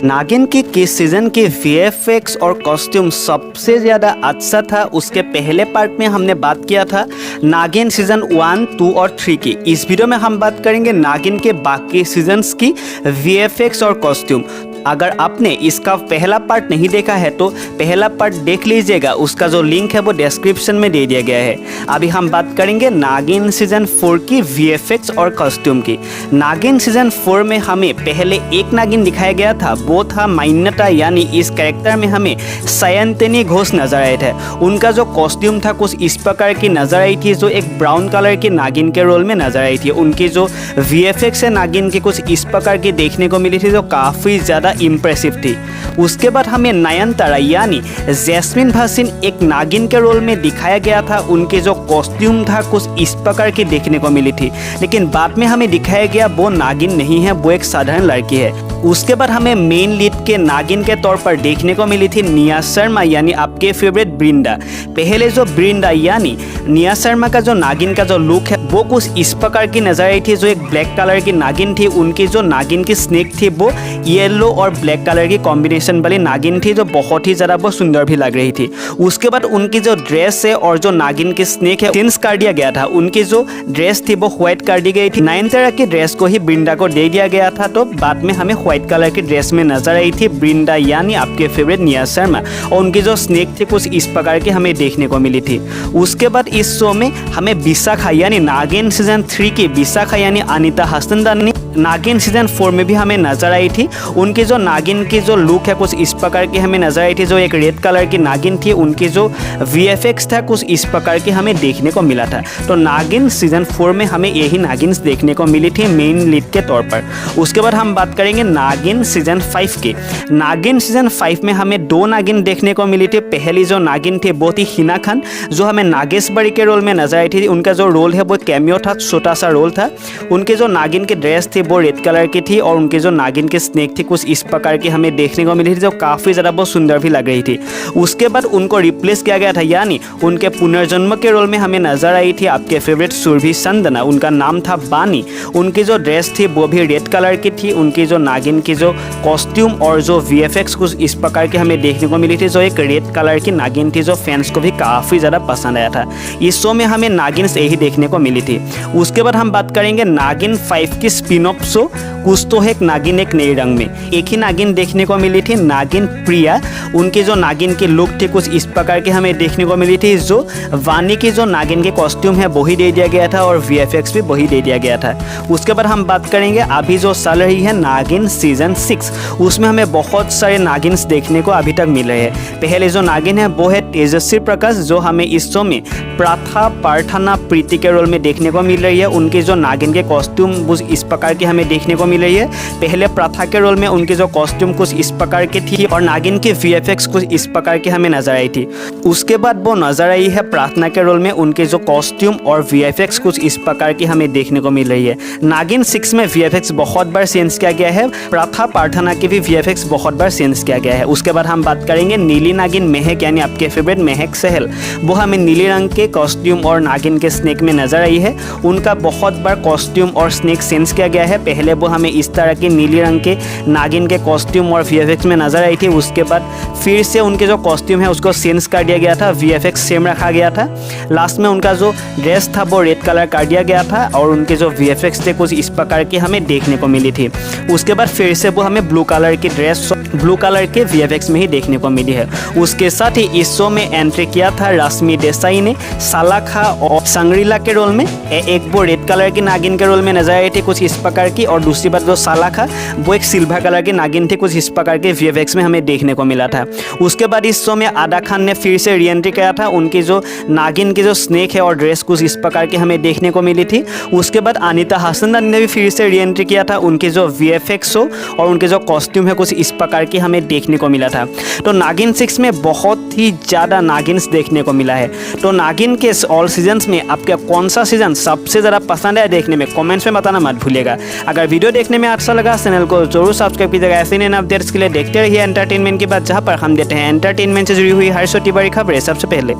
नागिन के किस सीज़न के वीएफएक्स और कॉस्ट्यूम सबसे ज़्यादा अच्छा था, उसके पहले पार्ट में हमने बात किया था नागिन सीज़न 1, 2 और 3 की। इस वीडियो में हम बात करेंगे नागिन के बाकी सीजन्स की वीएफएक्स और कॉस्ट्यूम। अगर आपने इसका पहला पार्ट नहीं देखा है तो पहला पार्ट देख लीजिएगा, उसका जो लिंक है वो डिस्क्रिप्शन में दे दिया गया है। अभी हम बात करेंगे नागिन सीजन 4 की वीएफएक्स और कॉस्ट्यूम की। नागिन सीजन 4 में हमें पहले एक नागिन दिखाया गया था, वो था मान्यता, यानी इस कैरेक्टर में हमें सायंतिनी घोष नजर आए थे। उनका जो कॉस्ट्यूम था कुछ इस प्रकार की नजर आई थी, जो एक ब्राउन कलर की नागिन के रोल में नजर आई थी। उनकी जो वीएफएक्स है नागिन की कुछ इस प्रकार की देखने को मिली थी, जो काफ़ी ज़्यादा इम्प्रेसिव थी। उसके बाद हमें नयनतारा यानी जैस्मिन भासिन एक नागिन के रोल में दिखाया गया था। उनके जो कॉस्ट्यूम था कुछ इस प्रकार की देखने को मिली थी, लेकिन बाद में हमें दिखाया गया वो नागिन नहीं है, वो एक साधारण लड़की है। उसके बाद हमें मेन लीड के नागिन के तौर पर देखने को मिली थी निया शर्मा, यानी आपके फेवरेट ब्रिंदा। पहले जो ब्रिंदा यानी निया शर्मा का जो नागिन का जो लुक है वो कुछ इस प्रकार की नजर आई थी, जो एक ब्लैक कलर की नागिन थी। उनकी जो नागिन की स्नेक थी वो येलो और ब्लैक कलर की कॉम्बिनेशन वाली नागिन थी, जो बहुत ही ज़्यादा वो सुंदर भी लग रही थी। उसके बाद उनकी जो ड्रेस है और जो नागिन की स्नेक है चेंज कर दिया गया था। उनकी जो ड्रेस थी वो व्हाइट कर दी गई थी। नयनतारा की ड्रेस को ही ब्रिंदा को दे दिया गया था, तो बाद में हमें व्हाइट कलर की ड्रेस में नजर आई थी ब्रिंदा यानी आपके फेवरेट निया शर्मा, और उनकी जो स्नेक थी कुछ इस प्रकार की हमें देखने को मिली थी। उसके बाद इस शो में हमें विशाखा यानी नागिन सीजन 3 की विशाखा यानी अनीता हसनंदानी नागिन सीजन 4 में भी हमें नजर आई थी। उनकी जो नागिन की जो लुक है कुछ इस प्रकार की हमें नजर आई थी, जो एक रेड कलर की नागिन थी। उनकी जो वीएफएक्स था कुछ इस प्रकार की हमें देखने को मिला था। तो नागिन सीजन 4 में हमें यही नागिन देखने को मिली थी मेन लीड के तौर पर। उसके बाद हम बात करेंगे नागिन सीजन 5 की। नागिन सीजन 5 में हमें दो नागिन देखने को मिली थी। पहली जो नागिन थी वो थी हिना खान, जो हमें नागेश्वरी के रोल में नजर आई थी। उनका जो रोल है वो कैमियो था, छोटा सा रोल था। उनके जो नागिन की ड्रेस थी वो रेड कलर की थी, और उनकी जो नागिन की स्नेक थी कुछ इस प्रकार की हमें देखने को मिली थी, जो काफ़ी ज़्यादा बहुत सुंदर भी लग रही थी। उसके बाद उनको रिप्लेस किया गया था, यानी उनके पुनर्जन्म के रोल में हमें नजर आई थी आपके फेवरेट सुरभि संदना। उनका नाम था बानी। उनकी जो ड्रेस थी वो भी रेड कलर की थी। उनकी जो नागिन की जो कॉस्ट्यूम और जो वीएफएक्स कुछ इस प्रकार की हमें देखने को मिली थी, जो एक रेड कलर की नागिन थी, जो फैंस को भी काफ़ी ज़्यादा पसंद आया था। इस शो में हमें नागिन यही देखने को मिली थी। उसके बाद हम बात करेंगे नागिन 5 की स्पिन ऑफ शो कुछ तो है नागिन एक नए रंग में। एक ही नागिन देखने को मिली थी, नागिन प्रिया। उनकी जो नागिन की लुक थी कुछ इस प्रकार की हमें देखने को मिली थी। जो वानी की जो नागिन के कॉस्ट्यूम है वही दे दिया गया था, और वीएफएक्स भी वही दे दिया गया था। उसके बाद हम बात करेंगे अभी जो चल रही है नागिन सीजन 6। उसमें हमें बहुत सारे नागिन्स देखने को अभी तक मिल रहे हैं। पहले जो नागिन है वो है तेजस्वी प्रकाश, जो हमें इस शो में प्रथा प्रार्थना प्रीति के रोल में देखने को मिल रही है। उनकी जो नागिन के कॉस्ट्यूम कुछ इस प्रकार की हमें देखने को मिल रही है। पहले प्रथा के रोल में उनकी जो कॉस्ट्यूम कुछ इस प्रकार की थी, और नागिन की वीएफएक्स कुछ इस प्रकार की हमें नजर आई थी। उसके बाद वो नजर आई है प्रार्थना के रोल में। उनके जो कॉस्ट्यूम और वीएफएक्स कुछ इस प्रकार की हमें देखने को मिल रही है। नागिन 6 में वीएफएक्स बहुत बार चेंज किया गया है। प्रथा प्रार्थना की भी वीएफएक्स बहुत बार चेंज किया गया है। उसके बाद हम बात करेंगे नीली नागिन महक, यानी आपके फेवरेट महक सहल। वो हमें नीले रंग के कॉस्ट्यूम और नागिन के स्नेक में नजर आई है। उनका बहुत बार कॉस्ट्यूम और स्नेक चेंज किया गया है। पहले वो हमें इस तरह के नीले रंग के नागिन के कॉस्ट्यूम और वीएफएक्स में नजर आई थी। उसके बाद फिर से उनके जो कॉस्ट्यूम है उसको चेंज कर दिया गया था, वीएफएक्स सेम रखा गया था। लास्ट में उनका जो ड्रेस था वो रेड कलर कर दिया गया था, और उनके जो वीएफएक्स थे कुछ इस प्रकार की हमें देखने को मिली थी। उसके बाद फिर से वो हमें ब्लू कलर की ड्रेस ब्लू कलर के वीएफएक्स में ही देखने को मिली है। उसके साथ ही इस शो में एंट्री किया था रश्मि देसाई ने सालाखा और संग्रीला के रोल में। एक वो रेड कलर की नागिन के रोल में नजर आई थी कुछ इस प्रकार की, और दूसरी बात जो सालाखा वो एक सिल्वर कलर की नागिन थी, कुछ इस प्रकार के वीएफएक्स में हमें देखने को मिला था। उसके बाद इस शो में आदा खान ने फिर से री एंट्री किया था। उनकी जो नागिन की जो स्नेक है और ड्रेस कुछ इस प्रकार की हमें देखने को मिली थी। उसके बाद अनीता हसनंदानी ने भी फिर से री एंट्री किया था। उनकी जो वीएफएक्स हो और उनके जो कॉस्ट्यूम है कुछ इस प्रकार की हमें देखने को मिला था। तो नागिन 6 में बहुत ही ज़्यादा नागिन्स देखने को मिला है। तो नागिन के ऑल सीजन्स में आपका कौन सा सीजन सबसे ज़्यादा पसंद है देखने में कमेंट्स में बताना मत भूलिएगा। अगर वीडियो देखने में अच्छा लगा चैनल को जरूर सब्सक्राइब कीजिएगा। ऐसे नए अपडेट्स के लिए देखते रहिए एंटरटेनमेंट की बात, जहाँ पर हम देते हैं एंटरटेनमेंट से जुड़ी हुई हर छोटी बड़ी खबरें सबसे पहले।